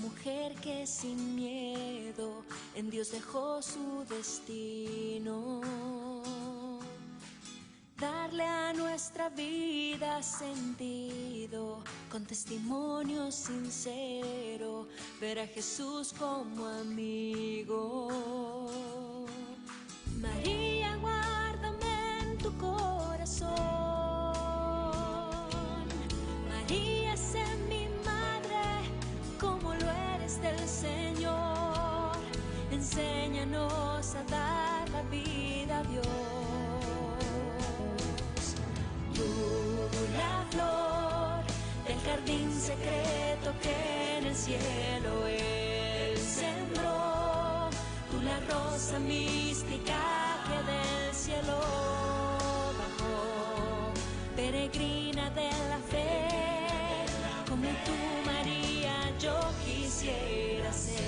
mujer que sin miedo en Dios dejó su destino. Darle a nuestra vida sentido, con testimonio sincero, ver a Jesús como amigo. María, guárdame en tu corazón. María, sé mi madre, como lo eres del Señor. Enséñanos a dar la vida a Dios. Tú, la flor del jardín secreto que en el cielo Él sembró. Tú, la rosa mística que del cielo bajó. Peregrina de la fe, como tú, María, yo quisiera ser.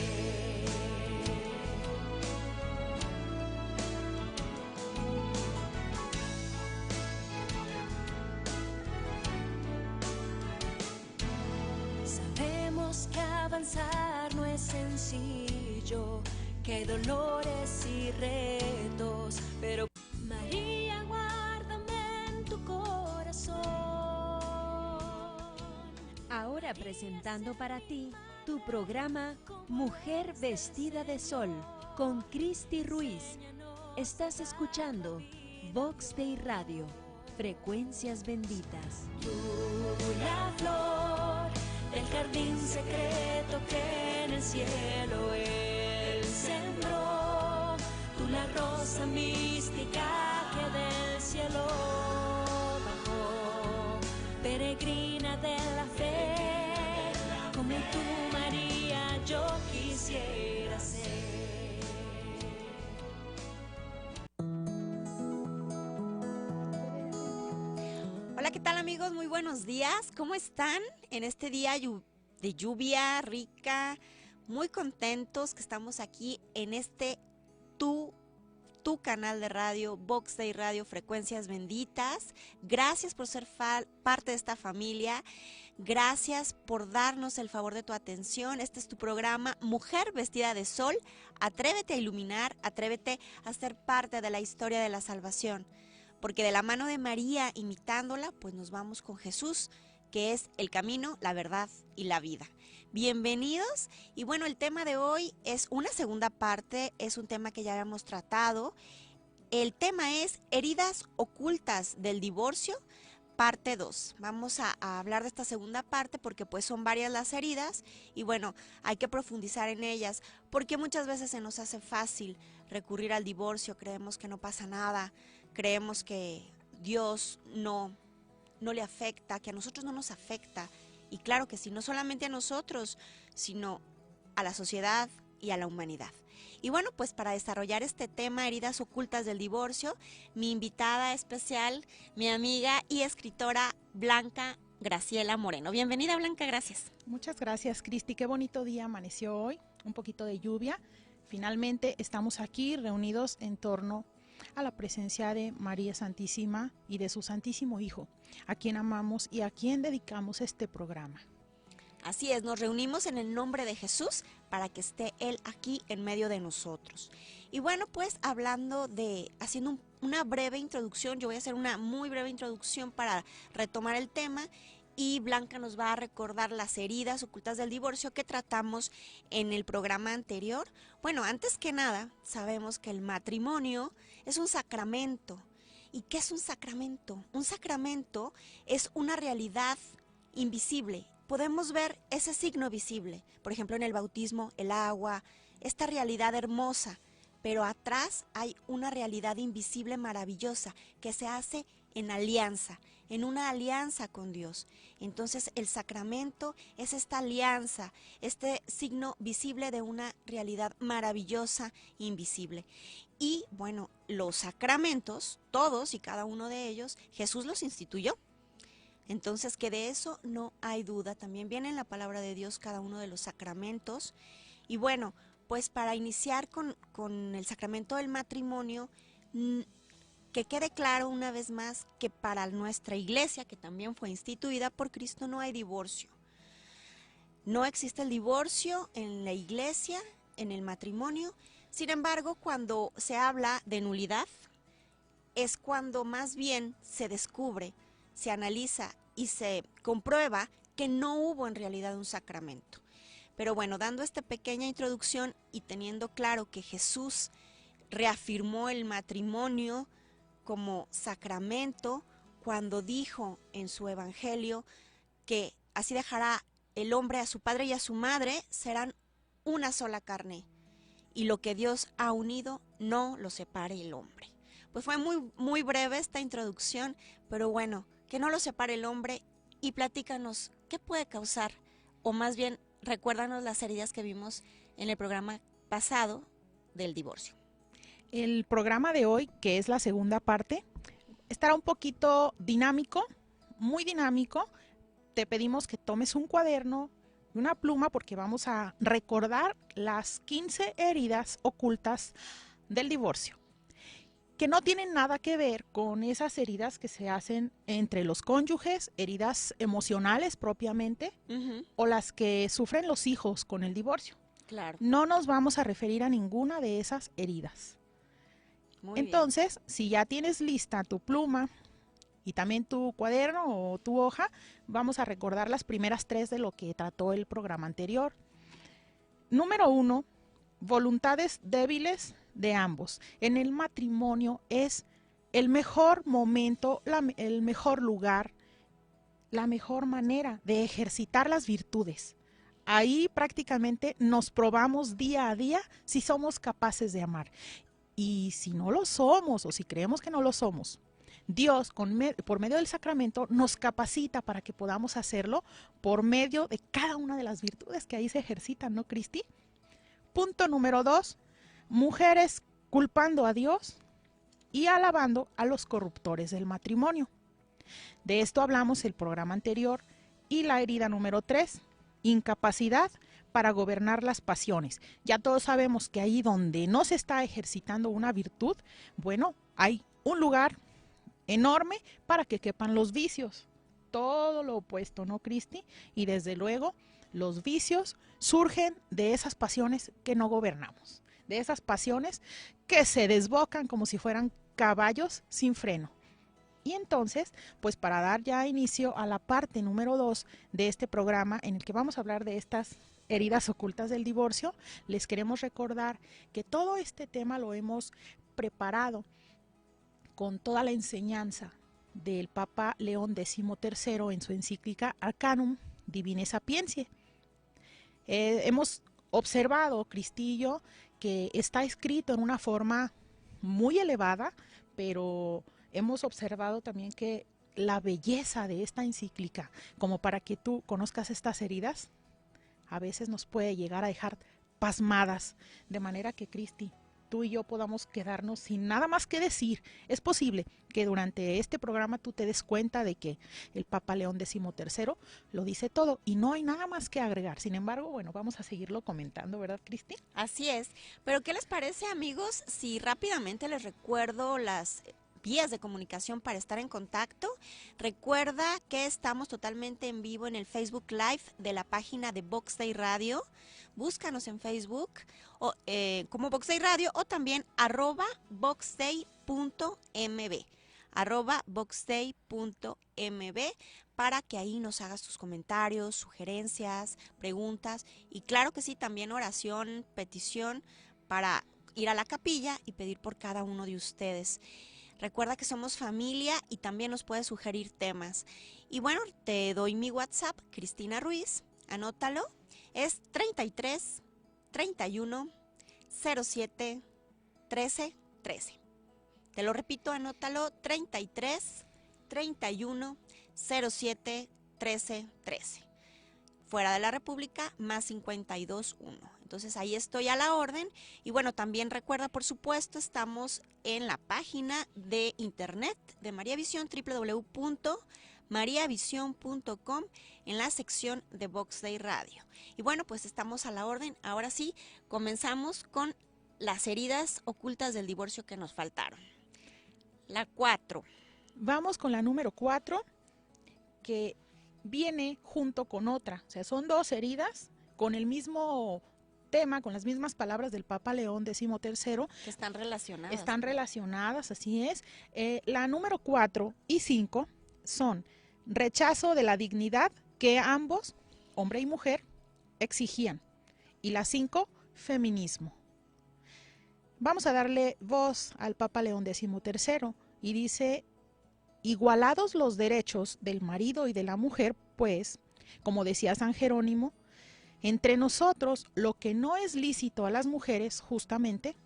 Sabemos que avanzar no es sencillo, que hay dolores y retos, pero María, guárdame en tu corazón. Ahora presentando para ti tu programa Mujer Vestida de Sol con Cristi Ruiz. Estás escuchando Vox Dei Radio, Frecuencias Benditas. Tú, la flor del jardín secreto que en el cielo Él sembró. Tú, la rosa mística que del cielo bajó. Peregrina de la fe, como tú, María, yo quisiera ser. Hola, ¿qué tal, amigos? Muy buenos días. ¿Cómo están en este día de lluvia rica? Muy contentos que estamos aquí en este tu canal de radio, Vox Dei Radio, Frecuencias Benditas. Gracias por ser parte de esta familia. Gracias por darnos el favor de tu atención. Este es tu programa Mujer Vestida de Sol. Atrévete a iluminar, atrévete a ser parte de la historia de la salvación. Porque de la mano de María, imitándola, pues nos vamos con Jesús, que es el camino, la verdad y la vida. Bienvenidos. Y bueno, el tema de hoy es una segunda parte, es un tema que ya habíamos tratado. El tema es heridas ocultas del divorcio, parte 2. Vamos a hablar de esta segunda parte porque pues son varias las heridas y bueno, hay que profundizar en ellas porque muchas veces se nos hace fácil recurrir al divorcio, creemos que no pasa nada, creemos que Dios no le afecta, que a nosotros no nos afecta. Y claro que sí, no solamente a nosotros, sino a la sociedad y a la humanidad. Y bueno, pues para desarrollar este tema, heridas ocultas del divorcio, mi invitada especial, mi amiga y escritora Blanca Graciela Moreno. Bienvenida, Blanca, gracias. Muchas gracias, Cristi. Qué bonito día amaneció hoy, un poquito de lluvia. Finalmente estamos aquí reunidos en torno a la presencia de María Santísima y de su Santísimo Hijo, a quien amamos y a quien dedicamos este programa. Así es, nos reunimos en el nombre de Jesús para que esté Él aquí en medio de nosotros. Y bueno, pues haciendo una breve introducción, yo voy a hacer una muy breve introducción para retomar el tema y Blanca nos va a recordar las heridas ocultas del divorcio que tratamos en el programa anterior. Bueno, antes que nada, sabemos que el matrimonio es un sacramento. ¿Y qué es un sacramento? Un sacramento es una realidad invisible. Podemos ver ese signo visible, por ejemplo en el bautismo, el agua, esta realidad hermosa, pero atrás hay una realidad invisible maravillosa que se hace en alianza, en una alianza con Dios. Entonces el sacramento es esta alianza, este signo visible de una realidad maravillosa, invisible. Y bueno, los sacramentos, todos y cada uno de ellos, Jesús los instituyó. Entonces que de eso no hay duda, también viene en la palabra de Dios cada uno de los sacramentos. Y bueno, pues para iniciar con el sacramento del matrimonio, que quede claro una vez más que para nuestra iglesia, que también fue instituida por Cristo, no hay divorcio. No existe el divorcio en la iglesia, en el matrimonio. Sin embargo, cuando se habla de nulidad, es cuando más bien se descubre, se analiza y se comprueba que no hubo en realidad un sacramento. Pero bueno, dando esta pequeña introducción y teniendo claro que Jesús reafirmó el matrimonio como sacramento cuando dijo en su evangelio que así dejará el hombre a su padre y a su madre, serán una sola carne, y lo que Dios ha unido no lo separe el hombre. Pues fue muy breve esta introducción, pero bueno, que no lo separe el hombre, y platícanos qué puede causar, o más bien recuérdanos las heridas que vimos en el programa pasado del divorcio. El programa de hoy, que es la segunda parte, estará un poquito dinámico, muy dinámico. Te pedimos que tomes un cuaderno y una pluma porque vamos a recordar las 15 heridas ocultas del divorcio, que no tienen nada que ver con esas heridas que se hacen entre los cónyuges, heridas emocionales propiamente, o las que sufren los hijos con el divorcio. Claro. No nos vamos a referir a ninguna de esas heridas. Entonces, si ya tienes lista tu pluma y también tu cuaderno o tu hoja, vamos a recordar las primeras 3 de lo que trató el programa anterior. Número 1, voluntades débiles de ambos. En el matrimonio es el mejor momento, el mejor lugar, la mejor manera de ejercitar las virtudes. Ahí prácticamente nos probamos día a día si somos capaces de amar. Y si no lo somos, o si creemos que no lo somos, Dios, por medio del sacramento, nos capacita para que podamos hacerlo por medio de cada una de las virtudes que ahí se ejercitan, ¿no, Cristi? Punto número 2, mujeres culpando a Dios y alabando a los corruptores del matrimonio. De esto hablamos el programa anterior. Y la herida número 3, incapacidad para gobernar las pasiones. Ya todos sabemos que ahí donde no se está ejercitando una virtud, bueno, hay un lugar enorme para que quepan los vicios. Todo lo opuesto, ¿no, Cristi? Y desde luego, los vicios surgen de esas pasiones que no gobernamos, de esas pasiones que se desbocan como si fueran caballos sin freno. Y entonces, pues para dar ya inicio a la parte número 2 de este programa en el que vamos a hablar de estas heridas ocultas del divorcio, les queremos recordar que todo este tema lo hemos preparado con toda la enseñanza del Papa León XIII en su encíclica Arcanum Divinae Sapientiae. Hemos observado, Cristillo, que está escrito en una forma muy elevada, pero hemos observado también que la belleza de esta encíclica, como para que tú conozcas estas heridas, a veces nos puede llegar a dejar pasmadas, de manera que, Cristi, tú y yo podamos quedarnos sin nada más que decir. Es posible que durante este programa tú te des cuenta de que el Papa León XIII lo dice todo y no hay nada más que agregar. Sin embargo, bueno, vamos a seguirlo comentando, ¿verdad, Cristi? Así es. Pero ¿qué les parece, amigos, si rápidamente les recuerdo las vías de comunicación para estar en contacto? Recuerda que estamos totalmente en vivo en el Facebook Live de la página de Vox Day Radio. Búscanos en Facebook como Vox Day Radio o también @voxday.mb, @voxday.mb, para que ahí nos hagas tus comentarios, sugerencias, preguntas y claro que sí, también oración, petición para ir a la capilla y pedir por cada uno de ustedes. Recuerda que somos familia y también nos puedes sugerir temas. Y bueno, te doy mi WhatsApp, Cristina Ruiz, anótalo, es 33 31 07 13 13. Te lo repito, anótalo, 33 31 07 13 13. Fuera de la República, más 52 1. Entonces ahí estoy a la orden. Y bueno, también recuerda, por supuesto, estamos en la página de internet de María Visión, www.mariavision.com, en la sección de Vox Day Radio. Y bueno, pues estamos a la orden. Ahora sí, comenzamos con las heridas ocultas del divorcio que nos faltaron. La 4. Vamos con la número 4, que viene junto con otra. O sea, son dos heridas con el mismo tema, con las mismas palabras del Papa León XIII. Que están relacionadas. Están relacionadas, así es. La número 4 y 5 son rechazo de la dignidad que ambos, hombre y mujer, exigían. Y la 5, feminismo. Vamos a darle voz al Papa León XIII y dice: igualados los derechos del marido y de la mujer, pues, como decía San Jerónimo, entre nosotros lo que no es lícito a las mujeres, justamente,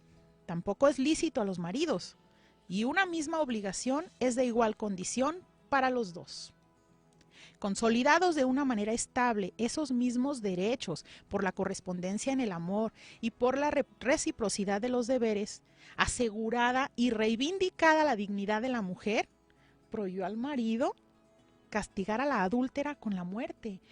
tampoco es lícito a los maridos, y una misma obligación es de igual condición para los dos. Consolidados de una manera estable esos mismos derechos por la correspondencia en el amor y por la reciprocidad de los deberes, asegurada y reivindicada la dignidad de la mujer, prohibió al marido castigar a la adúltera con la muerte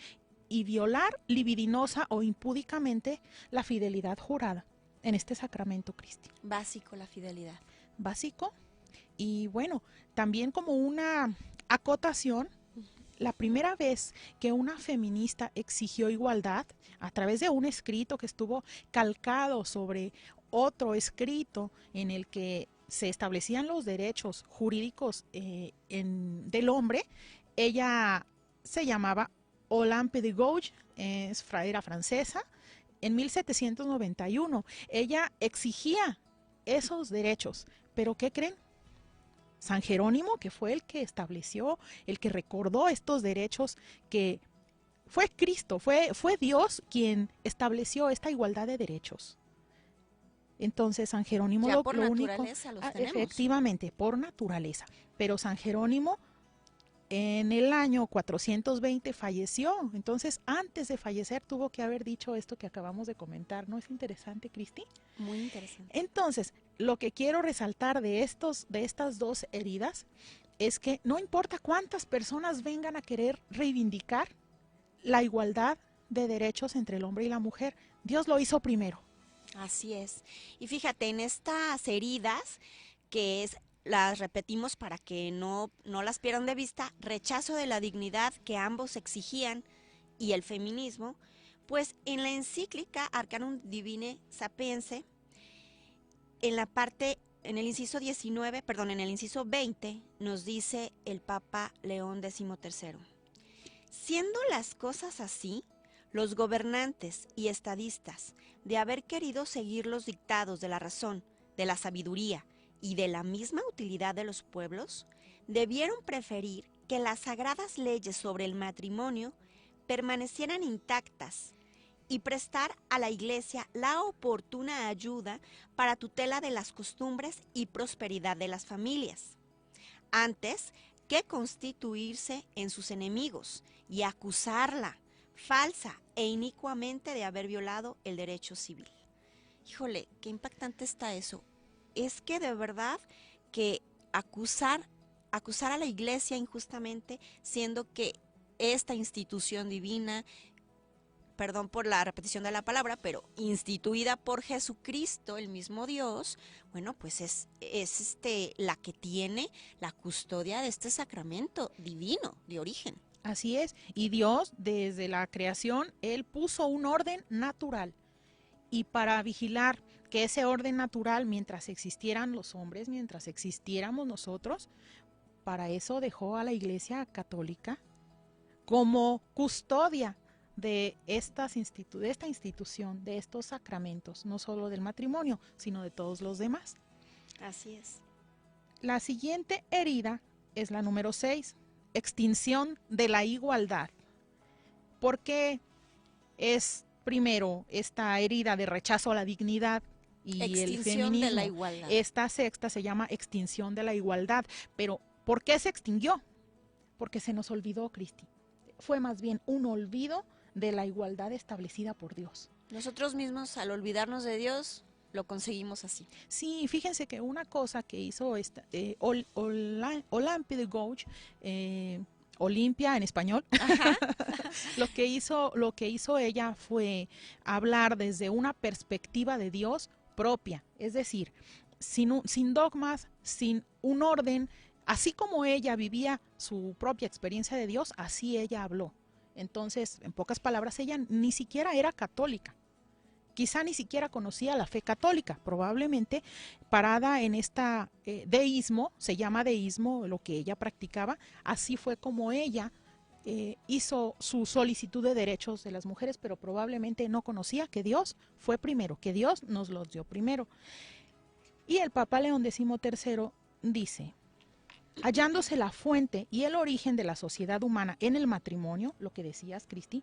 y violar libidinosa o impúdicamente la fidelidad jurada en este sacramento cristiano. Básico la fidelidad. Básico. Y bueno, también como una acotación, la primera vez que una feminista exigió igualdad a través de un escrito que estuvo calcado sobre otro escrito en el que se establecían los derechos jurídicos del hombre, ella se llamaba Olympe de Gouges, era francesa, en 1791. Ella exigía esos derechos, pero ¿qué creen? San Jerónimo, que fue el que estableció, el que recordó estos derechos, que fue Cristo, fue Dios quien estableció esta igualdad de derechos. Entonces San Jerónimo ya lo por naturaleza único, los tenemos. efectivamente, por naturaleza, pero San Jerónimo en el año 420 falleció. Entonces, antes de fallecer tuvo que haber dicho esto que acabamos de comentar. ¿No es interesante, Cristi? Muy interesante. Entonces, lo que quiero resaltar de estas dos heridas es que no importa cuántas personas vengan a querer reivindicar la igualdad de derechos entre el hombre y la mujer, Dios lo hizo primero. Así es. Y fíjate, en estas heridas, que las repetimos para que no las pierdan de vista: rechazo de la dignidad que ambos exigían y el feminismo, pues en la encíclica Arcanum Divine Sapiense, en el inciso 20, nos dice el Papa León XIII: siendo las cosas así, los gobernantes y estadistas, de haber querido seguir los dictados de la razón, de la sabiduría y de la misma utilidad de los pueblos, debieron preferir que las sagradas leyes sobre el matrimonio permanecieran intactas y prestar a la Iglesia la oportuna ayuda para tutela de las costumbres y prosperidad de las familias, antes que constituirse en sus enemigos y acusarla falsa e inicuamente de haber violado el derecho civil. Híjole, qué impactante está eso. Es que de verdad que acusar a la Iglesia injustamente, siendo que esta institución divina, perdón por la repetición de la palabra, pero instituida por Jesucristo, el mismo Dios, bueno, pues es la que tiene la custodia de este sacramento divino de origen. Así es, y Dios desde la creación, Él puso un orden natural, y para vigilar que ese orden natural, mientras existieran los hombres, mientras existiéramos nosotros, para eso dejó a la Iglesia Católica como custodia de esta institución, de estos sacramentos, no solo del matrimonio, sino de todos los demás. Así es. La siguiente herida es la número 6, extinción de la igualdad. ¿Por qué es primero esta herida de rechazo a la dignidad y el feminismo? De la igualdad. Esta sexta se llama extinción de la igualdad. Pero ¿por qué se extinguió? Porque se nos olvidó, Cristi. Fue más bien un olvido de la igualdad establecida por Dios. Nosotros mismos, al olvidarnos de Dios, lo conseguimos así. Sí, fíjense que una cosa que hizo Olympe de Gouges, Olimpia en español, lo que hizo ella fue hablar desde una perspectiva de Dios propia, es decir, sin dogmas, sin un orden Así como ella vivía su propia experiencia de Dios, así ella habló. Entonces, en pocas palabras, ella ni siquiera era católica. Quizá ni siquiera conocía la fe católica, probablemente parada en esta deísmo, se llama deísmo lo que ella practicaba, así fue como ella hizo su solicitud de derechos de las mujeres, pero probablemente no conocía que Dios fue primero, que Dios nos los dio primero. Y el Papa León XIII dice, hallándose la fuente y el origen de la sociedad humana en el matrimonio, lo que decías, Cristi,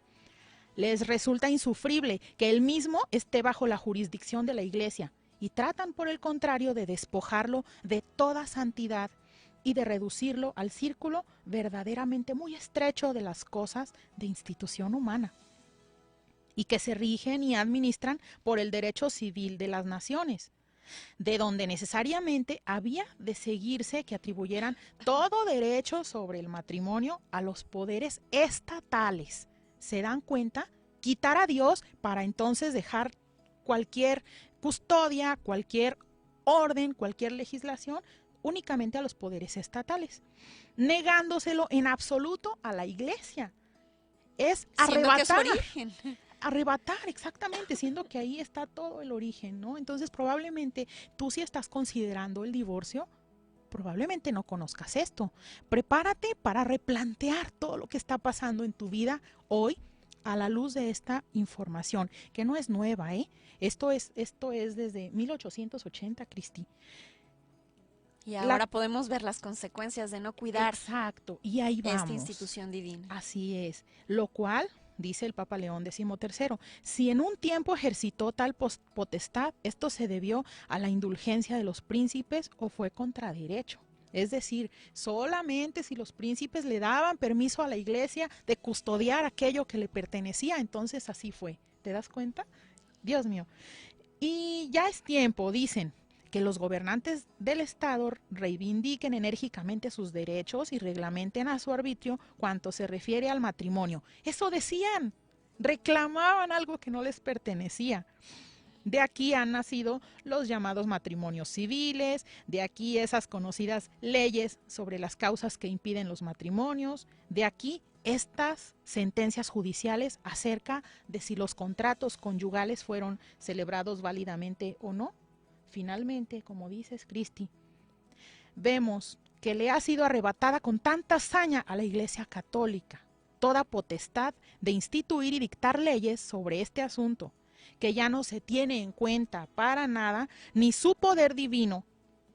les resulta insufrible que él mismo esté bajo la jurisdicción de la Iglesia y tratan por el contrario de despojarlo de toda santidad y de reducirlo al círculo verdaderamente muy estrecho de las cosas de institución humana y que se rigen y administran por el derecho civil de las naciones, de donde necesariamente había de seguirse que atribuyeran todo derecho sobre el matrimonio a los poderes estatales. ¿Se dan cuenta? Quitar a Dios para entonces dejar cualquier custodia, cualquier orden, cualquier legislación únicamente a los poderes estatales, negándoselo en absoluto a la Iglesia. Es arrebatar, arrebatar, exactamente, siendo que ahí está todo el origen, ¿no? Entonces probablemente tú, si estás considerando el divorcio, probablemente no conozcas esto. Prepárate para replantear todo lo que está pasando en tu vida hoy a la luz de esta información, que no es nueva, ¿eh? Esto es desde 1880, Cristi. Y ahora podemos ver las consecuencias de no cuidar. Exacto, y ahí vamos. Esta institución divina. Así es, lo cual, dice el Papa León XIII, si en un tiempo ejercitó tal potestad, esto se debió a la indulgencia de los príncipes o fue contra derecho. Es decir, solamente si los príncipes le daban permiso a la Iglesia de custodiar aquello que le pertenecía, entonces así fue. ¿Te das cuenta? Dios mío. Y ya es tiempo, dicen, que los gobernantes del Estado reivindiquen enérgicamente sus derechos y reglamenten a su arbitrio cuanto se refiere al matrimonio. Eso decían, reclamaban algo que no les pertenecía. De aquí han nacido los llamados matrimonios civiles, de aquí esas conocidas leyes sobre las causas que impiden los matrimonios, de aquí estas sentencias judiciales acerca de si los contratos conyugales fueron celebrados válidamente o no. Finalmente, como dices, Cristi, vemos que le ha sido arrebatada con tanta hazaña a la Iglesia Católica toda potestad de instituir y dictar leyes sobre este asunto, que ya no se tiene en cuenta para nada ni su poder divino,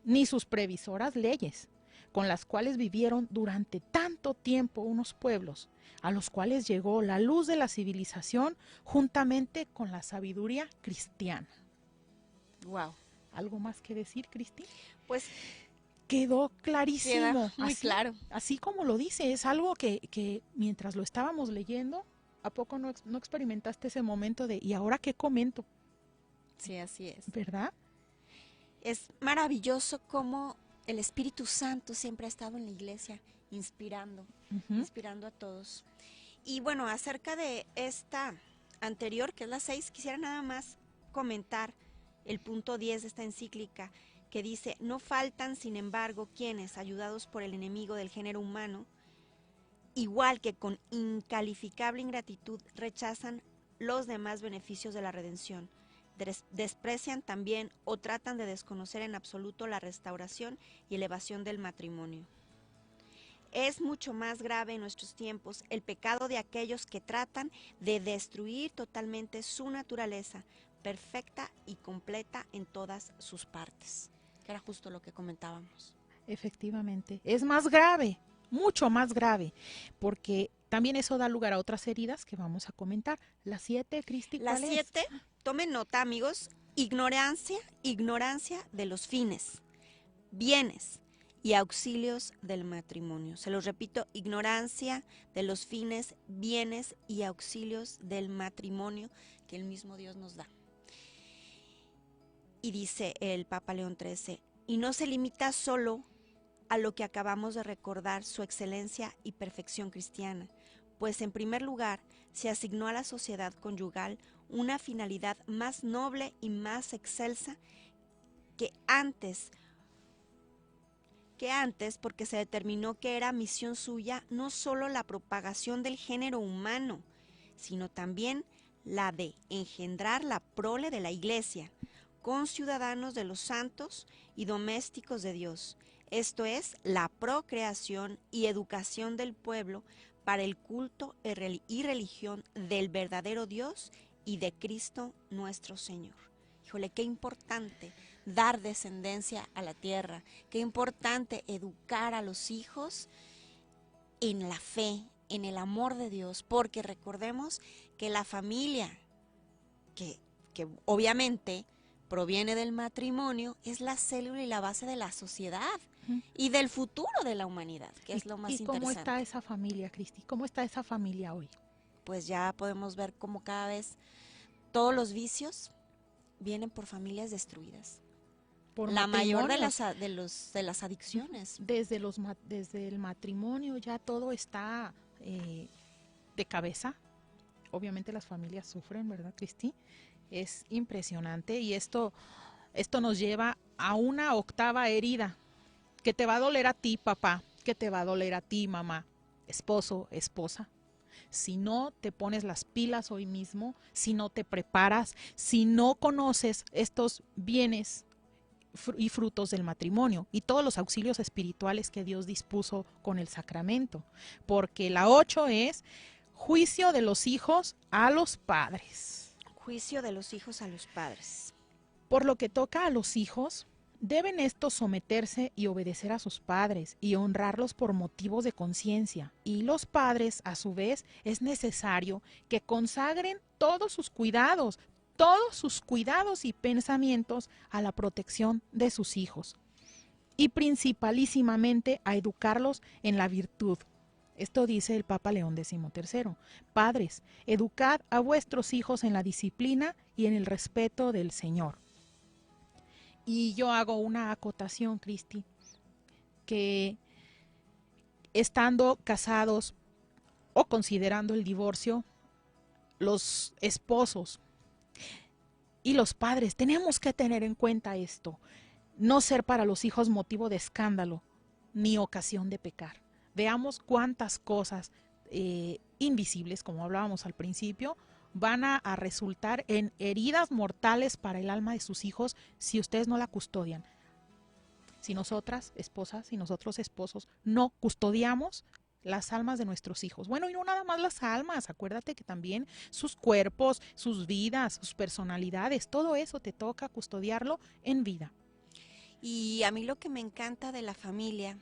ni sus previsoras leyes, con las cuales vivieron durante tanto tiempo unos pueblos, a los cuales llegó la luz de la civilización juntamente con la sabiduría cristiana. Wow. ¿Algo más que decir, Cristi? Pues quedó clarísimo. Queda muy así, claro. Así como lo dice, es algo que mientras lo estábamos leyendo, ¿a poco no experimentaste ese momento de ¿y ahora qué comento? Sí, así es. ¿Verdad? Es maravilloso cómo el Espíritu Santo siempre ha estado en la Iglesia inspirando a todos. Y bueno, acerca de esta anterior, que es la 6, quisiera nada más comentar el punto 10 de esta encíclica, que dice: no faltan, sin embargo, quienes, ayudados por el enemigo del género humano, igual que con incalificable ingratitud, rechazan los demás beneficios de la redención, desprecian también o tratan de desconocer en absoluto la restauración y elevación del matrimonio. Es mucho más grave en nuestros tiempos el pecado de aquellos que tratan de destruir totalmente su naturaleza, perfecta y completa en todas sus partes, que era justo lo que comentábamos. Efectivamente, es más grave, mucho más grave, porque también eso da lugar a otras heridas que vamos a comentar. La 7, Cristi, ¿cuál es? La 7, tomen nota, amigos: ignorancia de los fines, bienes y auxilios del matrimonio. Se los repito: ignorancia de los fines, bienes y auxilios del matrimonio que el mismo Dios nos da. Y dice el Papa León XIII, y no se limita solo a lo que acabamos de recordar, su excelencia y perfección cristiana, pues en primer lugar se asignó a la sociedad conyugal una finalidad más noble y más excelsa que que antes, porque se determinó que era misión suya no solo la propagación del género humano, sino también la de engendrar la prole de la Iglesia, conciudadanos de los santos y domésticos de Dios, esto es, la procreación y educación del pueblo para el culto y religión del verdadero Dios y de Cristo nuestro Señor. Híjole, qué importante dar descendencia a la tierra, qué importante educar a los hijos en la fe, en el amor de Dios, porque recordemos que la familia, que obviamente proviene del matrimonio, es la célula y la base de la sociedad y del futuro de la humanidad, que es lo más interesante. ¿Y cómo está esa familia, Cristi? ¿Cómo está esa familia hoy? Pues ya podemos ver cómo cada vez todos los vicios vienen por familias destruidas. Por la mayor de las adicciones. Desde el matrimonio ya todo está de cabeza. Obviamente las familias sufren, ¿verdad, Cristi? Es impresionante y esto nos lleva a una octava herida que te va a doler a ti, papá, que te va a doler a ti, mamá, esposo, esposa. Si no te pones las pilas hoy mismo, si no te preparas, si no conoces estos bienes y frutos del matrimonio y todos los auxilios espirituales que Dios dispuso con el sacramento, porque la 8 es juicio de los hijos a los padres. Juicio de los hijos a los padres. Por lo que toca a los hijos, deben estos someterse y obedecer a sus padres y honrarlos por motivos de conciencia. Y los padres, a su vez, es necesario que consagren todos sus cuidados y pensamientos a la protección de sus hijos. Y principalísimamente a educarlos en la virtud. Esto dice el Papa León XIII. Padres, educad a vuestros hijos en la disciplina y en el respeto del Señor. Y yo hago una acotación, Cristi, que estando casados o considerando el divorcio, los esposos y los padres tenemos que tener en cuenta esto, no ser para los hijos motivo de escándalo ni ocasión de pecar. Veamos cuántas cosas invisibles, como hablábamos al principio, van a resultar en heridas mortales para el alma de sus hijos si ustedes no la custodian. Si nosotras, esposas, si nosotros, esposos, no custodiamos las almas de nuestros hijos. Bueno, y no nada más las almas, acuérdate que también sus cuerpos, sus vidas, sus personalidades, todo eso te toca custodiarlo en vida. Y a mí lo que me encanta de la familia,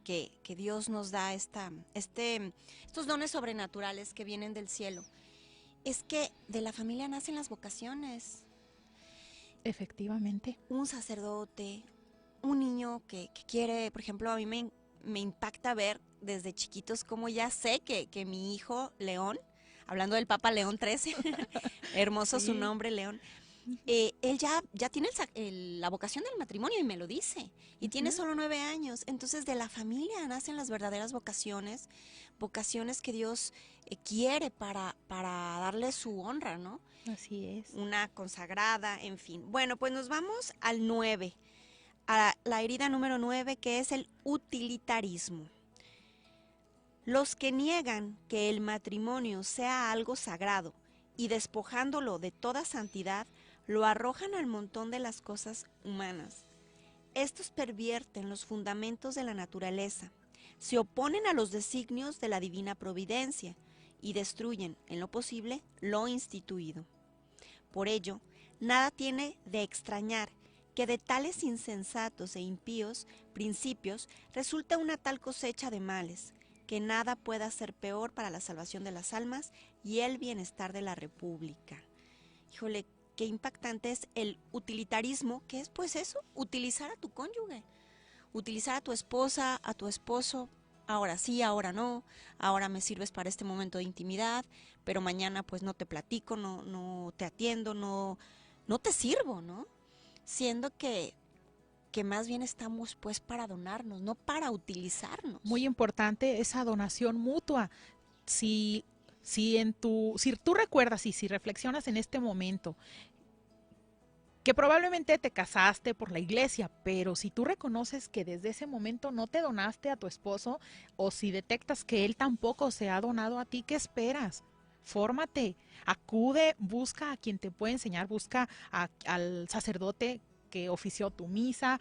que Dios nos da estos dones sobrenaturales que vienen del cielo, es que de la familia nacen las vocaciones. Efectivamente. Un sacerdote, un niño que quiere, por ejemplo, a mí me impacta ver desde chiquitos cómo ya sé que mi hijo León, hablando del Papa León XIII, hermoso sí. Su nombre, León, él ya tiene la vocación del matrimonio y me lo dice, y tiene solo 9 años, entonces de la familia nacen las verdaderas vocaciones que Dios quiere para darle su honra, ¿no? Así es. Una consagrada, en fin. Bueno, pues nos vamos al 9, a la herida número 9, que es el utilitarismo. Los que niegan que el matrimonio sea algo sagrado y despojándolo de toda santidad, lo arrojan al montón de las cosas humanas. Estos pervierten los fundamentos de la naturaleza, se oponen a los designios de la divina providencia y destruyen, en lo posible, lo instituido. Por ello, nada tiene de extrañar que de tales insensatos e impíos principios resulta una tal cosecha de males, que nada pueda ser peor para la salvación de las almas y el bienestar de la República. Híjole, qué impactante es el utilitarismo, que es pues eso, utilizar a tu cónyuge, utilizar a tu esposa, a tu esposo, ahora sí, ahora no, ahora me sirves para este momento de intimidad, pero mañana pues no te platico, no te atiendo, no te sirvo, ¿no? Siendo que más bien estamos pues para donarnos, no para utilizarnos. Muy importante esa donación mutua. Si tú recuerdas y si reflexionas en este momento que probablemente te casaste por la iglesia, pero si tú reconoces que desde ese momento no te donaste a tu esposo, o si detectas que él tampoco se ha donado a ti, ¿qué esperas? Fórmate, acude, busca a quien te puede enseñar, busca al sacerdote que ofició tu misa,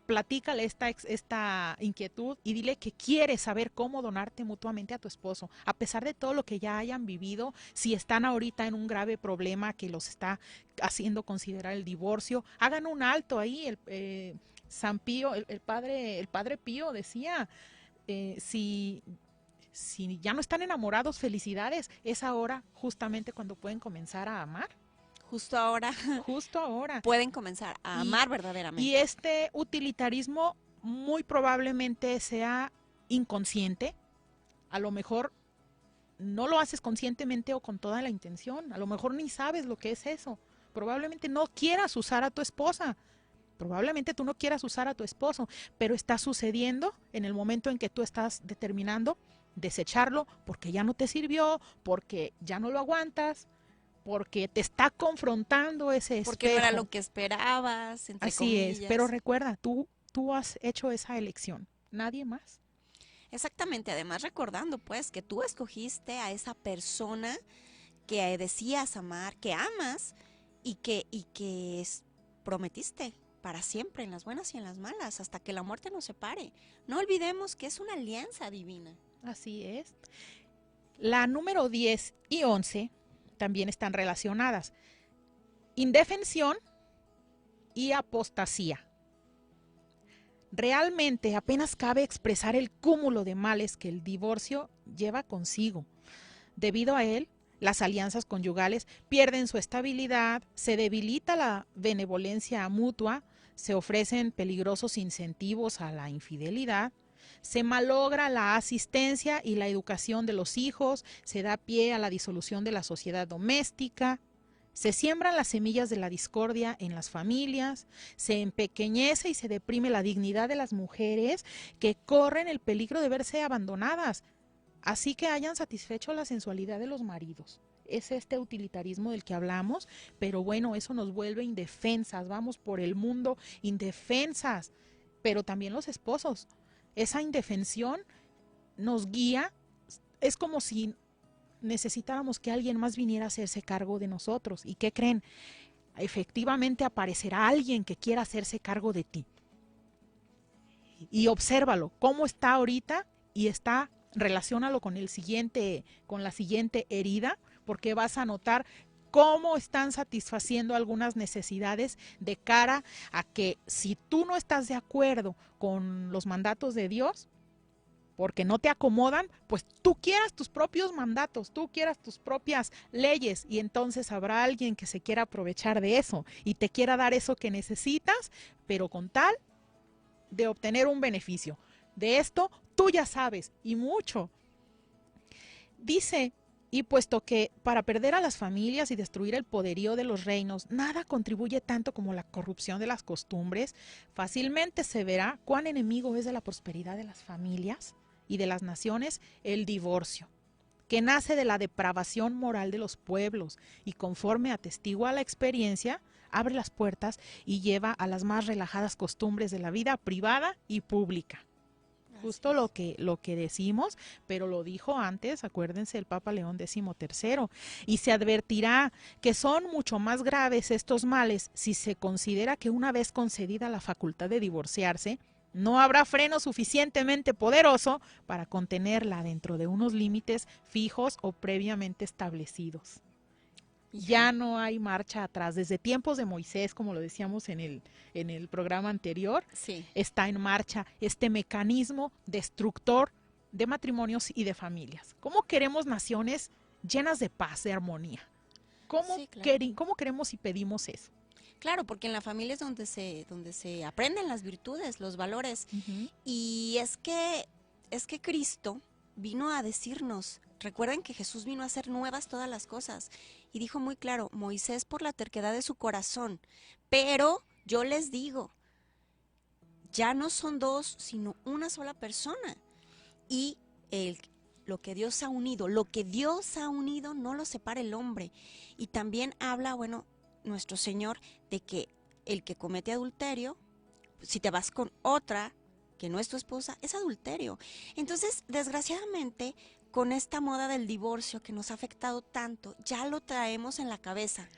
platícale esta inquietud y dile que quieres saber cómo donarte mutuamente a tu esposo, a pesar de todo lo que ya hayan vivido, si están ahorita en un grave problema que los está haciendo considerar el divorcio, hagan un alto ahí. San Pío, el padre Pío decía, si ya no están enamorados, felicidades, es ahora justamente cuando pueden comenzar a amar. Justo ahora Justo ahora. pueden comenzar a amar verdaderamente. Y este utilitarismo muy probablemente sea inconsciente. A lo mejor no lo haces conscientemente o con toda la intención. A lo mejor ni sabes lo que es eso. Probablemente no quieras usar a tu esposa. Probablemente tú no quieras usar a tu esposo, pero está sucediendo en el momento en que tú estás determinando desecharlo porque ya no te sirvió, porque ya no lo aguantas, porque te está confrontando ese espejo. Porque no era lo que esperabas, entre Así comillas. es, pero recuerda, tú has hecho esa elección, nadie más. Exactamente, además recordando pues que tú escogiste a esa persona que decías amar, que amas y que prometiste para siempre, en las buenas y en las malas, hasta que la muerte nos separe. No olvidemos que es una alianza divina. Así es. La número 10 y 11 también están relacionadas. Indefensión y apostasía. Realmente apenas cabe expresar el cúmulo de males que el divorcio lleva consigo. Debido a él, las alianzas conyugales pierden su estabilidad, se debilita la benevolencia mutua, se ofrecen peligrosos incentivos a la infidelidad, se malogra la asistencia y la educación de los hijos, se da pie a la disolución de la sociedad doméstica, se siembran las semillas de la discordia en las familias, se empequeñece y se deprime la dignidad de las mujeres que corren el peligro de verse abandonadas, así que hayan satisfecho la sensualidad de los maridos. Es este utilitarismo del que hablamos, pero bueno, eso nos vuelve indefensas, vamos por el mundo indefensas, pero también los esposos. Esa indefensión nos guía, es como si necesitáramos que alguien más viniera a hacerse cargo de nosotros. ¿Y qué creen? Efectivamente aparecerá alguien que quiera hacerse cargo de ti. Y obsérvalo, cómo está ahorita y relaciónalo con la siguiente herida, porque vas a notar cómo están satisfaciendo algunas necesidades de cara a que si tú no estás de acuerdo con los mandatos de Dios, porque no te acomodan, pues tú quieras tus propios mandatos, tú quieras tus propias leyes, y entonces habrá alguien que se quiera aprovechar de eso y te quiera dar eso que necesitas, pero con tal de obtener un beneficio. De esto tú ya sabes, y mucho. Dice, y puesto que para perder a las familias y destruir el poderío de los reinos, nada contribuye tanto como la corrupción de las costumbres, fácilmente se verá cuán enemigo es de la prosperidad de las familias y de las naciones el divorcio, que nace de la depravación moral de los pueblos y conforme atestigua la experiencia, abre las puertas y lleva a las más relajadas costumbres de la vida privada y pública. Justo lo que decimos, pero lo dijo antes, acuérdense, el Papa León XIII, y se advertirá que son mucho más graves estos males si se considera que una vez concedida la facultad de divorciarse, no habrá freno suficientemente poderoso para contenerla dentro de unos límites fijos o previamente establecidos. Ya no hay marcha atrás. Desde tiempos de Moisés, como lo decíamos en el programa anterior, Sí. está en marcha este mecanismo destructor de matrimonios y de familias. ¿Cómo queremos naciones llenas de paz, de armonía? ¿Cómo, Sí, claro. ¿Cómo queremos y pedimos eso? Claro, porque en la familia es donde se aprenden las virtudes, los valores. Y es que Cristo vino a decirnos, recuerden que Jesús vino a hacer nuevas todas las cosas. Y dijo muy claro, Moisés por la terquedad de su corazón, pero yo les digo, ya no son dos, sino una sola persona. Y lo que Dios ha unido no lo separa el hombre. Y también habla, bueno, nuestro Señor de que el que comete adulterio, si te vas con otra que no es tu esposa, es adulterio. Entonces, desgraciadamente, con esta moda del divorcio que nos ha afectado tanto, ya lo traemos en la cabeza.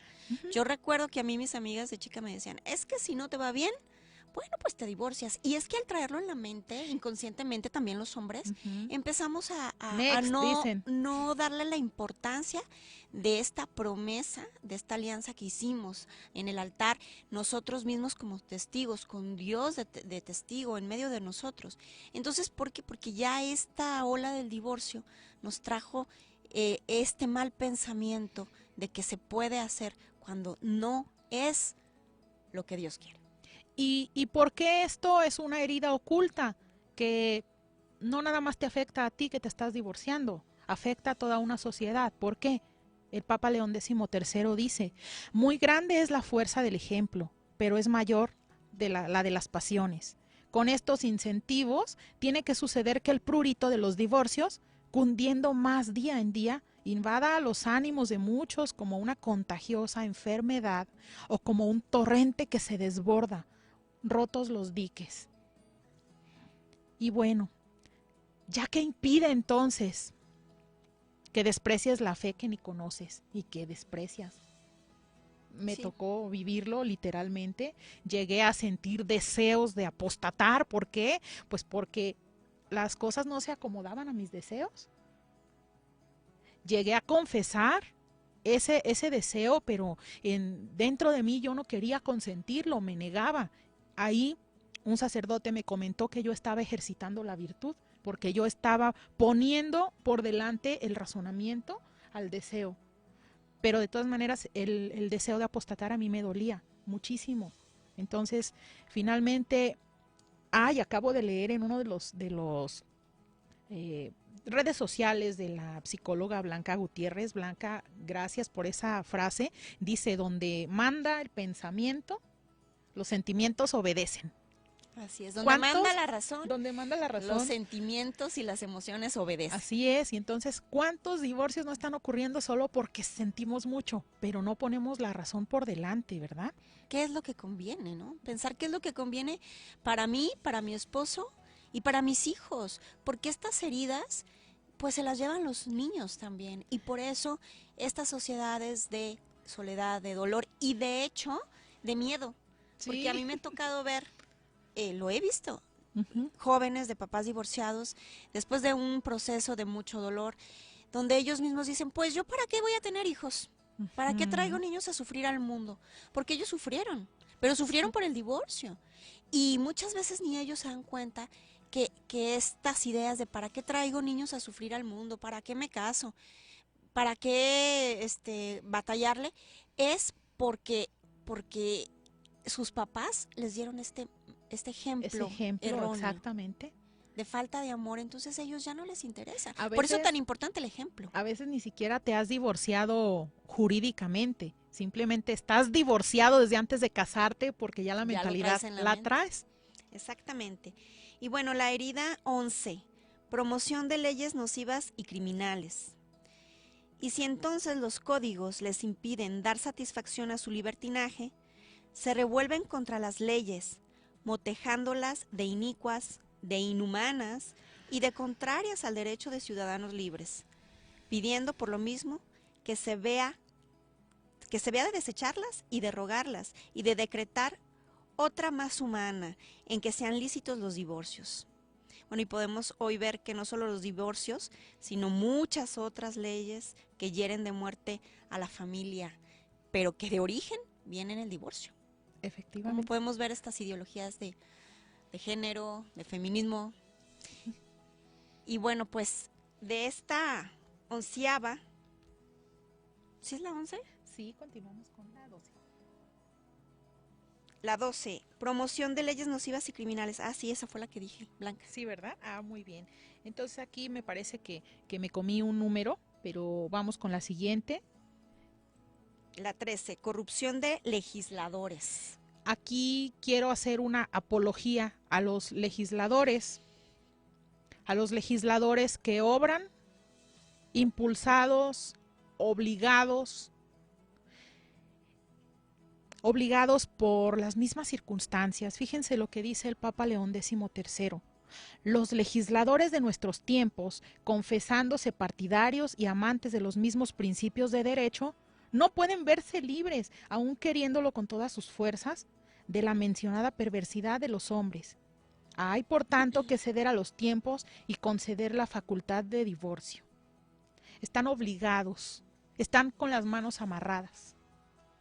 Yo recuerdo que a mí mis amigas de chica me decían, es que si no te va bien, bueno, pues te divorcias. Y es que al traerlo en la mente, inconscientemente también los hombres, empezamos a Next, dicen. no darle la importancia de esta promesa, de esta alianza que hicimos en el altar, nosotros mismos como testigos, con Dios de testigo en medio de nosotros. Entonces, ¿por qué? Porque ya esta ola del divorcio nos trajo este mal pensamiento de que se puede hacer cuando no es lo que Dios quiere. ¿Y por qué esto es una herida oculta? Que no nada más te afecta a ti que te estás divorciando, afecta a toda una sociedad. ¿Por qué? El Papa León XIII dice, muy grande es la fuerza del ejemplo, pero es mayor la de las pasiones. Con estos incentivos tiene que suceder que el prurito de los divorcios, cundiendo más día en día, invada a los ánimos de muchos como una contagiosa enfermedad o como un torrente que se desborda, rotos los diques. Y bueno, ¿ya qué impide entonces que desprecies la fe que ni conoces y que desprecias? Me tocó vivirlo literalmente, llegué a sentir deseos de apostatar. ¿Por qué? Pues porque las cosas no se acomodaban a mis deseos. Llegué a confesar ese deseo, pero dentro de mí yo no quería consentirlo, me negaba. Ahí un sacerdote me comentó que yo estaba ejercitando la virtud, porque yo estaba poniendo por delante el razonamiento al deseo. Pero de todas maneras el deseo de apostatar a mí me dolía muchísimo. Entonces, finalmente, acabo de leer en uno de los redes sociales de la psicóloga Blanca Gutiérrez. Blanca, gracias por esa frase. Dice, donde manda el pensamiento, los sentimientos obedecen. Así es, donde manda la razón, los sentimientos y las emociones obedecen. Así es, y entonces, ¿cuántos divorcios no están ocurriendo solo porque sentimos mucho, pero no ponemos la razón por delante, verdad? ¿Qué es lo que conviene, no? Pensar qué es lo que conviene para mí, para mi esposo y para mis hijos, porque estas heridas, pues se las llevan los niños también, y por eso estas sociedades de soledad, de dolor y de hecho, de miedo, porque a mí me ha tocado ver, lo he visto, jóvenes de papás divorciados, después de un proceso de mucho dolor, donde ellos mismos dicen, pues yo para qué voy a tener hijos, para qué traigo niños a sufrir al mundo, porque ellos sufrieron, pero sufrieron por el divorcio, y muchas veces ni ellos se dan cuenta que estas ideas de para qué traigo niños a sufrir al mundo, para qué me caso, para qué batallarle, es porque sus papás les dieron este ejemplo erróneo, exactamente, de falta de amor, entonces a ellos ya no les interesa. Por eso es tan importante el ejemplo. A veces ni siquiera te has divorciado jurídicamente, simplemente estás divorciado desde antes de casarte porque ya la mentalidad la traes. Exactamente. Y bueno, la herida 11, promoción de leyes nocivas y criminales. Y si entonces los códigos les impiden dar satisfacción a su libertinaje, se revuelven contra las leyes, motejándolas de inicuas, de inhumanas y de contrarias al derecho de ciudadanos libres, pidiendo por lo mismo que se vea de desecharlas y derogarlas y de decretar otra más humana en que sean lícitos los divorcios. Bueno, y podemos hoy ver que no solo los divorcios, sino muchas otras leyes que hieren de muerte a la familia, pero que de origen vienen el divorcio. Efectivamente. Como podemos ver estas ideologías de género, de feminismo. Y bueno, pues de esta 11ª, ¿sí es la 11? Sí, continuamos con la 12. La 12, promoción de leyes nocivas y criminales. Ah, sí, esa fue la que dije, Blanca. Sí, ¿verdad? Muy bien. Entonces aquí me parece que me comí un número, pero vamos con la siguiente. La 13, corrupción de legisladores. Aquí quiero hacer una apología a los legisladores que obran impulsados, obligados obligados por las mismas circunstancias. Fíjense lo que dice el Papa León XIII. Los legisladores de nuestros tiempos, confesándose partidarios y amantes de los mismos principios de derecho, no pueden verse libres, aun queriéndolo con todas sus fuerzas, de la mencionada perversidad de los hombres. Hay, por tanto, que ceder a los tiempos y conceder la facultad de divorcio. Están obligados, están con las manos amarradas.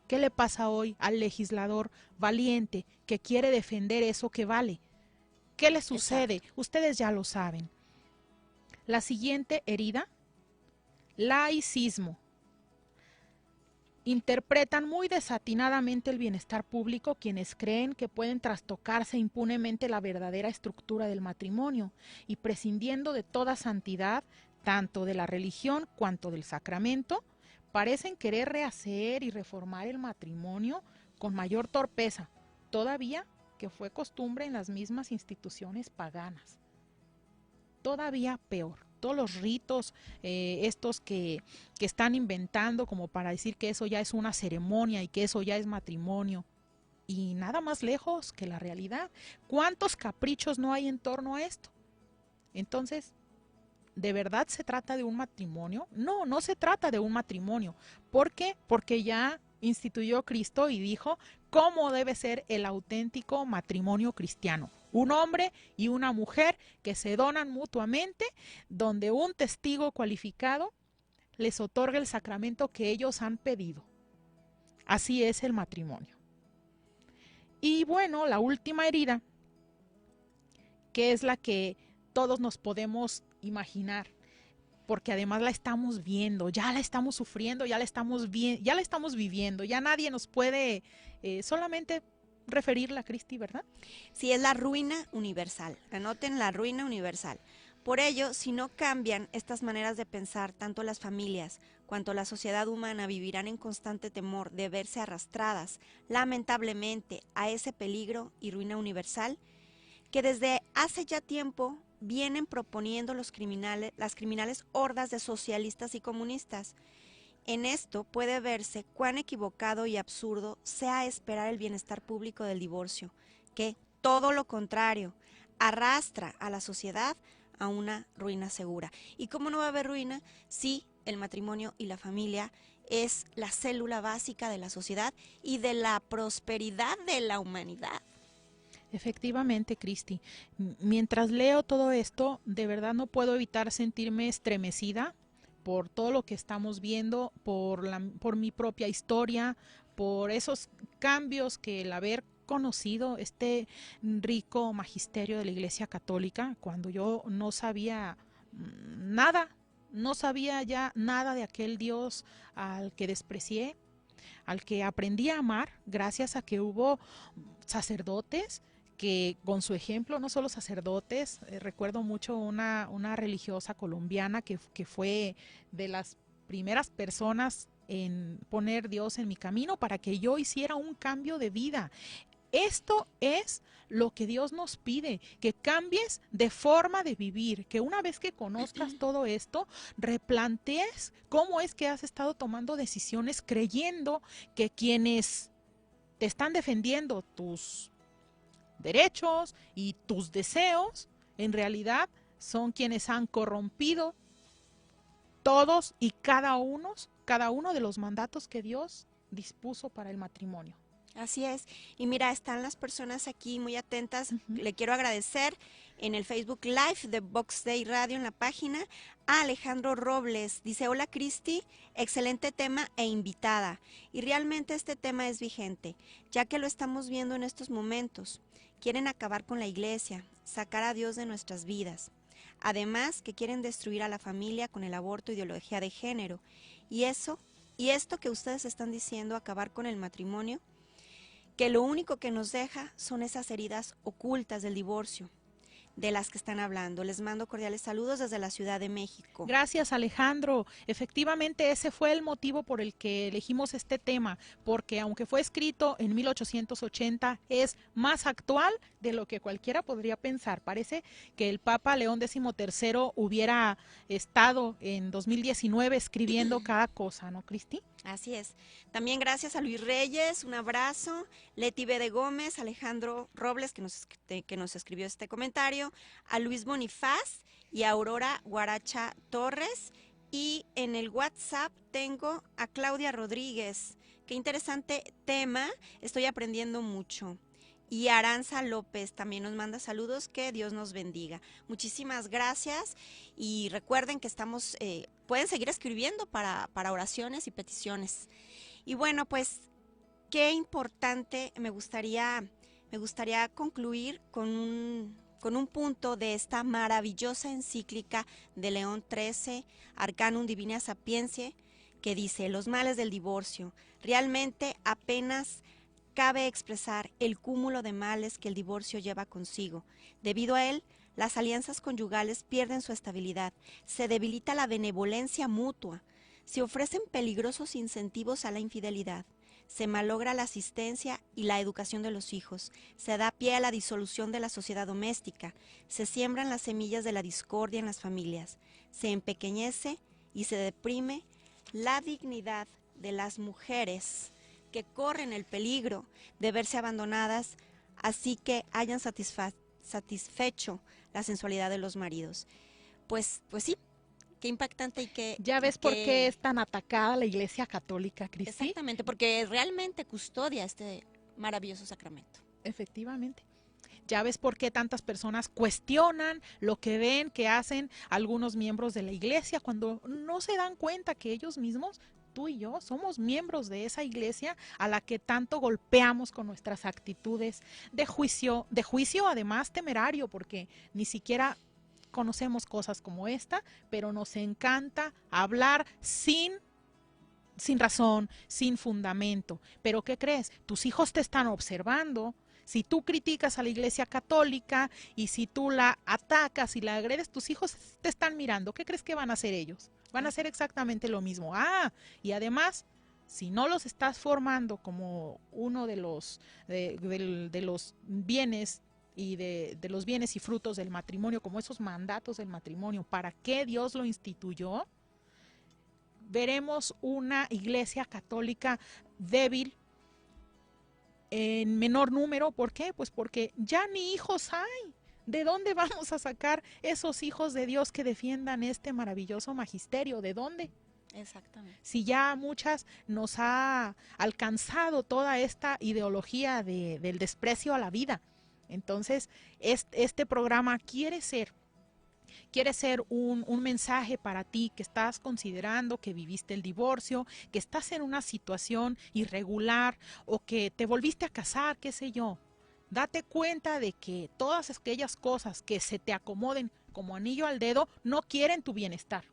¿Qué le pasa hoy al legislador valiente que quiere defender eso que vale? ¿Qué le sucede? Exacto. Ustedes ya lo saben. La siguiente herida, laicismo. Interpretan muy desatinadamente el bienestar público quienes creen que pueden trastocarse impunemente la verdadera estructura del matrimonio y prescindiendo de toda santidad, tanto de la religión cuanto del sacramento, parecen querer rehacer y reformar el matrimonio con mayor torpeza, todavía que fue costumbre en las mismas instituciones paganas. Todavía peor. Todos los ritos estos que están inventando como para decir que eso ya es una ceremonia y que eso ya es matrimonio. Y nada más lejos que la realidad. ¿Cuántos caprichos no hay en torno a esto? Entonces, ¿de verdad se trata de un matrimonio? No, no se trata de un matrimonio. ¿Por qué? Porque ya instituyó Cristo y dijo cómo debe ser el auténtico matrimonio cristiano. Un hombre y una mujer que se donan mutuamente, donde un testigo cualificado les otorga el sacramento que ellos han pedido. Así es el matrimonio. Y bueno, la última herida, que es la que todos nos podemos imaginar, porque además la estamos viendo, ya la estamos sufriendo, ya la estamos viviendo, ya nadie nos puede solamente referirla a Cristi, ¿verdad? Sí, es la ruina universal. Anoten la ruina universal. Por ello, si no cambian estas maneras de pensar, tanto las familias cuanto la sociedad humana vivirán en constante temor de verse arrastradas, lamentablemente, a ese peligro y ruina universal que desde hace ya tiempo vienen proponiendo las criminales hordas de socialistas y comunistas. En esto puede verse cuán equivocado y absurdo sea esperar el bienestar público del divorcio, que, todo lo contrario, arrastra a la sociedad a una ruina segura. ¿Y cómo no va a haber ruina si el matrimonio y la familia es la célula básica de la sociedad y de la prosperidad de la humanidad? Efectivamente, Cristi. Mientras leo todo esto, de verdad no puedo evitar sentirme estremecida por todo lo que estamos viendo, por mi propia historia, por esos cambios que el haber conocido este rico magisterio de la Iglesia Católica, cuando yo no sabía nada, no sabía ya nada de aquel Dios al que desprecié, al que aprendí a amar, gracias a que hubo sacerdotes que con su ejemplo, no solo sacerdotes, recuerdo mucho una religiosa colombiana que fue de las primeras personas en poner Dios en mi camino para que yo hiciera un cambio de vida. Esto es lo que Dios nos pide, que cambies de forma de vivir, que una vez que conozcas todo esto, replantees cómo es que has estado tomando decisiones creyendo que quienes te están defendiendo tus derechos y tus deseos, en realidad son quienes han corrompido todos y cada uno de los mandatos que Dios dispuso para el matrimonio. Así es. Y mira, están las personas aquí muy atentas. Le quiero agradecer en el Facebook Live de Vox Day Radio en la página a Alejandro Robles. Dice, hola Cristi, excelente tema e invitada. Y realmente este tema es vigente, ya que lo estamos viendo en estos momentos. Quieren acabar con la iglesia, sacar a Dios de nuestras vidas. Además, que quieren destruir a la familia con el aborto, ideología de género. Y esto que ustedes están diciendo, acabar con el matrimonio, que lo único que nos deja son esas heridas ocultas del divorcio, de las que están hablando. Les mando cordiales saludos desde la Ciudad de México. Gracias, Alejandro. Efectivamente, ese fue el motivo por el que elegimos este tema, porque aunque fue escrito en 1880, es más actual de lo que cualquiera podría pensar. Parece que el Papa León XIII hubiera estado en 2019 escribiendo cada cosa, ¿no, Cristi? Así es. También gracias a Luis Reyes, un abrazo. Leti B. de Gómez, Alejandro Robles, que nos escribió este comentario, a Luis Bonifaz y a Aurora Guaracha Torres. Y en el WhatsApp tengo a Claudia Rodríguez. Qué interesante tema, estoy aprendiendo mucho. Y Aranza López también nos manda saludos, que Dios nos bendiga. Muchísimas gracias y recuerden que pueden seguir escribiendo para oraciones y peticiones. Y bueno, pues qué importante, me gustaría concluir con un punto de esta maravillosa encíclica de León XIII, Arcanum Divina Sapientiae, que dice: los males del divorcio. Realmente apenas cabe expresar el cúmulo de males que el divorcio lleva consigo. Debido a él, las alianzas conyugales pierden su estabilidad, se debilita la benevolencia mutua, se ofrecen peligrosos incentivos a la infidelidad, se malogra la asistencia y la educación de los hijos, se da pie a la disolución de la sociedad doméstica, se siembran las semillas de la discordia en las familias, se empequeñece y se deprime la dignidad de las mujeres, que corren el peligro de verse abandonadas, así que hayan satisfecho la sensualidad de los maridos. Pues sí, qué impactante y qué... ¿Ya ves por qué es tan atacada la Iglesia Católica, Cristi? Exactamente, porque realmente custodia este maravilloso sacramento. Efectivamente. Ya ves por qué tantas personas cuestionan lo que ven que hacen algunos miembros de la Iglesia cuando no se dan cuenta que ellos mismos, tú y yo, somos miembros de esa iglesia a la que tanto golpeamos con nuestras actitudes de juicio además temerario, porque ni siquiera conocemos cosas como esta, pero nos encanta hablar sin razón, sin fundamento. Pero ¿qué crees? Tus hijos te están observando. Si tú criticas a la Iglesia Católica y si tú la atacas y la agredes, tus hijos te están mirando. ¿Qué crees que van a hacer ellos? Van a hacer exactamente lo mismo. Y además, si no los estás formando como uno de los bienes y de los bienes y frutos del matrimonio, como esos mandatos del matrimonio, ¿para qué Dios lo instituyó? Veremos una Iglesia Católica débil, en menor número. ¿Por qué? Pues porque ya ni hijos hay. ¿De dónde vamos a sacar esos hijos de Dios que defiendan este maravilloso magisterio? ¿De dónde? Exactamente. Si ya muchas nos ha alcanzado toda esta ideología del desprecio a la vida. Entonces, este programa quiere ser un mensaje para ti que estás considerando que viviste el divorcio, que estás en una situación irregular o que te volviste a casar, qué sé yo. Date cuenta de que todas aquellas cosas que se te acomoden como anillo al dedo no quieren tu bienestar.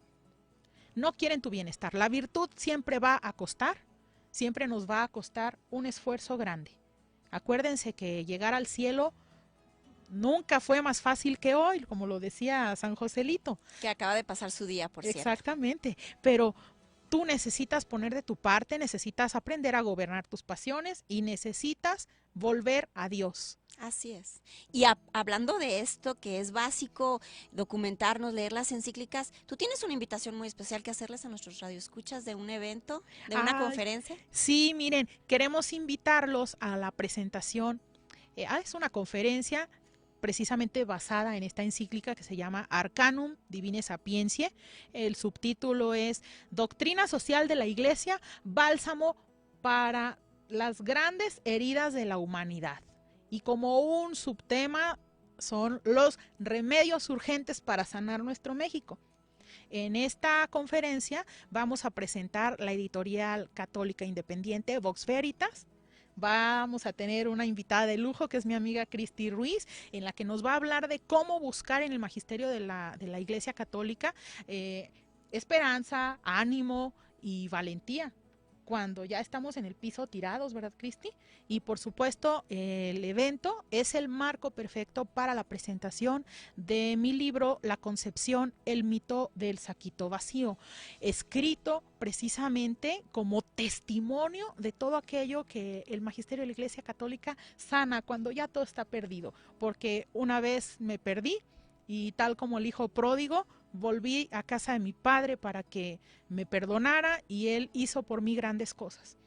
No quieren tu bienestar. La virtud siempre va a costar, siempre nos va a costar un esfuerzo grande. Acuérdense que llegar al cielo nunca fue más fácil que hoy, como lo decía San Joselito. Que acaba de pasar su día, por cierto. Exactamente, pero tú necesitas poner de tu parte, necesitas aprender a gobernar tus pasiones y necesitas volver a Dios. Así es. Y hablando de esto, que es básico documentarnos, leer las encíclicas, tú tienes una invitación muy especial que hacerles a nuestros radioescuchas de un evento, de una conferencia. Sí, miren, queremos invitarlos a la presentación. Es una conferencia precisamente basada en esta encíclica que se llama Arcanum Divina Sapientiae. El subtítulo es Doctrina Social de la Iglesia, bálsamo para las grandes heridas de la humanidad. Y como un subtema son los remedios urgentes para sanar nuestro México. En esta conferencia vamos a presentar la editorial católica independiente Vox Veritas. Vamos a tener una invitada de lujo que es mi amiga Cristi Ruiz, en la que nos va a hablar de cómo buscar en el magisterio de la Iglesia Católica esperanza, ánimo y valentía cuando ya estamos en el piso tirados, ¿verdad, Cristi? Y por supuesto, el evento es el marco perfecto para la presentación de mi libro La Concepción, el mito del saquito vacío, escrito precisamente como testimonio de todo aquello que el magisterio de la Iglesia Católica sana cuando ya todo está perdido, porque una vez me perdí y tal como el hijo pródigo, volví a casa de mi padre para que me perdonara y él hizo por mí grandes cosas.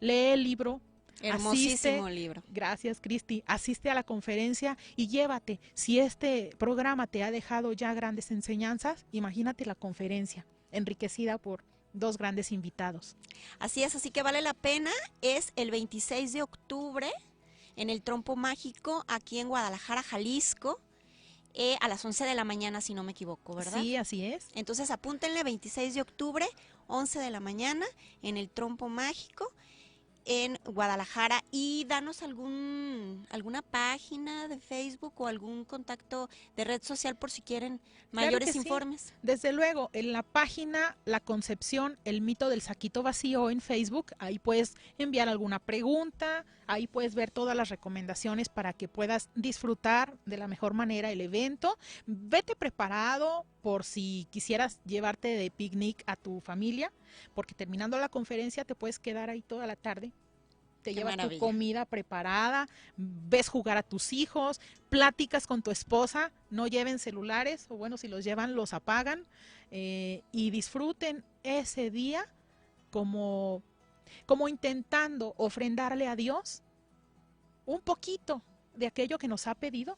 Lee el libro. Hermosísimo libro. Gracias, Cristi. Asiste a la conferencia y llévate. Si este programa te ha dejado ya grandes enseñanzas, imagínate la conferencia, enriquecida por 2 grandes invitados. Así es, así que vale la pena. Es el 26 de octubre en el Trompo Mágico, aquí en Guadalajara, Jalisco, a las 11 de la mañana, si no me equivoco, ¿verdad? Sí, así es. Entonces apúntenle, 26 de octubre, 11 de la mañana, en el Trompo Mágico, en Guadalajara. Y danos alguna página de Facebook o algún contacto de red social por si quieren mayores Claro que informes. Sí. Desde luego, en la página La Concepción, el mito del saquito vacío en Facebook, ahí puedes enviar alguna pregunta, ahí puedes ver todas las recomendaciones para que puedas disfrutar de la mejor manera el evento. Vete preparado por si quisieras llevarte de picnic a tu familia, porque terminando la conferencia te puedes quedar ahí toda la tarde. Te llevas tu comida preparada, ves jugar a tus hijos, platicas con tu esposa, no lleven celulares, o bueno, si los llevan, los apagan, y disfruten ese día como intentando ofrendarle a Dios un poquito de aquello que nos ha pedido,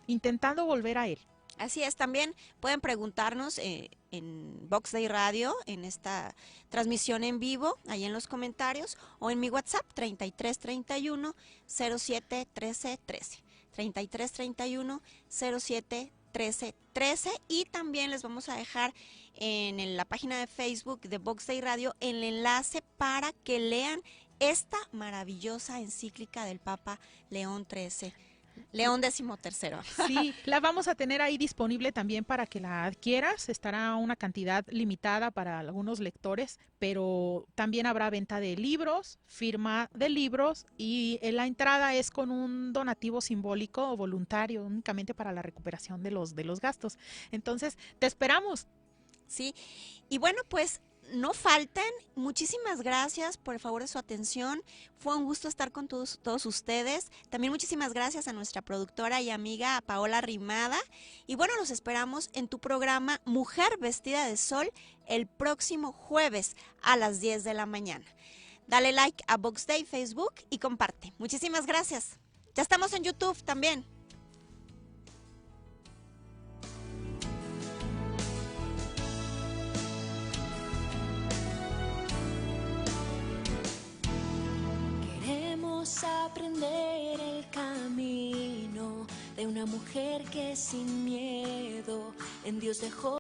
intentando volver a Él. Así es, también pueden preguntarnos en Vox Day Radio, en esta transmisión en vivo, ahí en los comentarios, o en mi WhatsApp, 3331 07 13 13. 3331 07 13 13. Y también les vamos a dejar en la página de Facebook de Vox Day Radio el enlace para que lean esta maravillosa encíclica del Papa León XIII. León XIII. Sí, la vamos a tener ahí disponible también para que la adquieras. Estará una cantidad limitada para algunos lectores, pero también habrá venta de libros, firma de libros, y la entrada es con un donativo simbólico o voluntario únicamente para la recuperación de los gastos. Entonces, te esperamos. Sí, y bueno, pues no falten. Muchísimas gracias por el favor de su atención. Fue un gusto estar con todos ustedes. También muchísimas gracias a nuestra productora y amiga Paola Rimada. Y bueno, los esperamos en tu programa Mujer Vestida de Sol el próximo jueves a las 10 de la mañana. Dale like a Vox Day Facebook y comparte. Muchísimas gracias. Ya estamos en YouTube también. Aprender el camino de una mujer que sin miedo en Dios dejó